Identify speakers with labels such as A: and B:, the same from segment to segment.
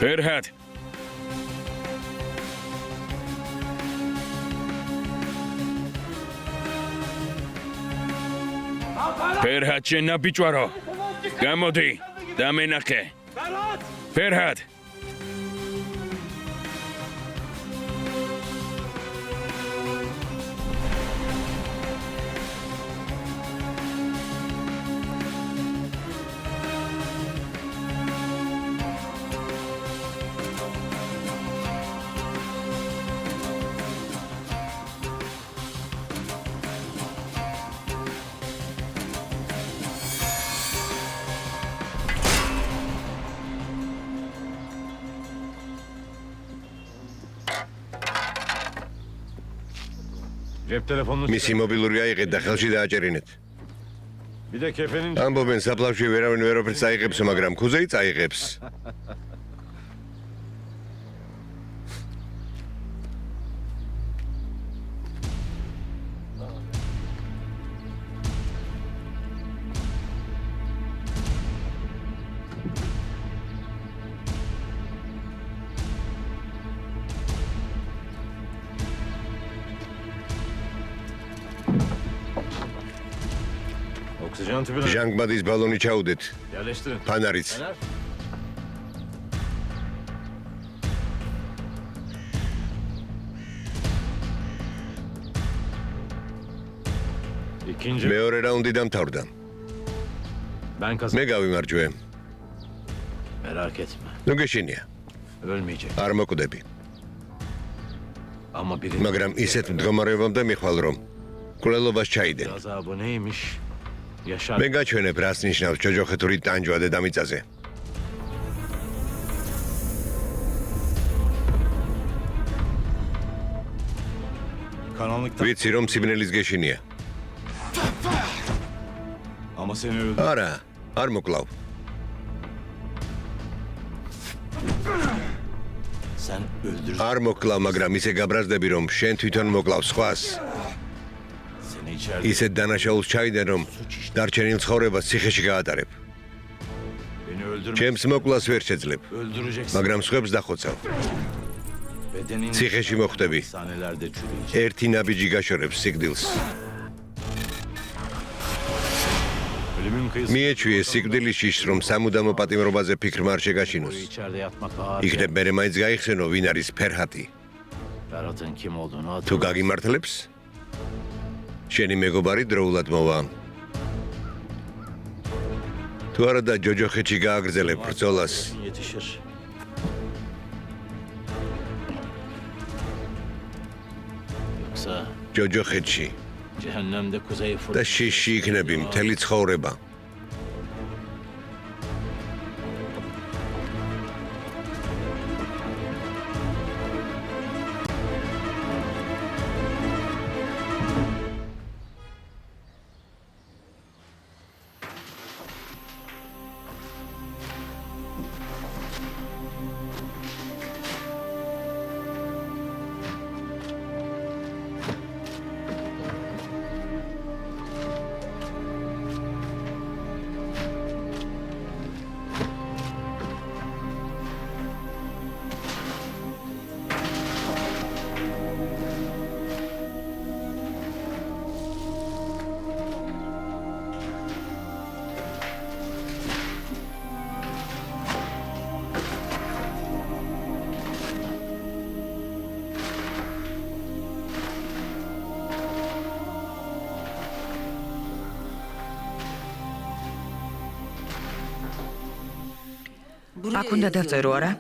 A: Ferhat. Ferhat, შენ ნაბიჭვარო. გამოდი და მენახე. Ferhat.
B: მისი მობილური აიღეთ და ხელში დააჭერინეთ. ამბობენ საფლავში ვერავინ ვერაფერს აიღებს, მაგრამ ქუზეიც აიღებს. ჟანგბადის ბალონი ჩაუდეთ. ფანარიც. მეორე რაუნდი დამთავრდა. მე გავიმარჯვე. ნუ გეშინია. არ მოკვდები. მაგრამ ისეთ მდგომარეობამდე მიხვალ რომ კვლელობას ჩაიდენ. მე გაჩვენებ რას ნიშნავს ჯოჯოხეთური ტანჯვა დედამიწაზე. ვიცი რომ სიბნელის გეშინია. არა, არ მოკლავ. არ მოკლავ, მაგრამ ისე გაბრაზდები რომ შენ თვითონ მოკლავ სხვას. ისეთ დანაშაულს ჩაიდენ, რომ დარჩენილ ცხოვრებას ციხეში გაატარებ. ჩემს მოკლას ვერ შეძლებ, მაგრამ სხვებს დახოცავ. ციხეში მოხვდები. ერთი ნაბიჯი გაშორებს სიკვდილს. მიეჩვიე სიკვდილის შიშს, რომ სამუდამო პატიმრობაზე ფიქრმა არ შეგაშინოს. იქნებ მერე მაინც გაიხსენო, ვინ არის ფერჰატი. თუ გაგიმართლებს? შენი მეგობარი დროულად მოვა. თუ არა და ჯოჯოხეთში გააგრძელებ ბრძოლას. ჯოჯოხეთში და შიში იქნები მთელი ცხოვრება.
C: აქ უნდა დავწერო არა?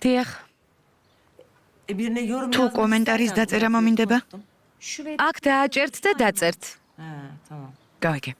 D: დიახ.
C: თუ კომენტარის დაწერა მომინდება?
D: აქ დააჭერთ და დაწერთ.
C: გავიგე.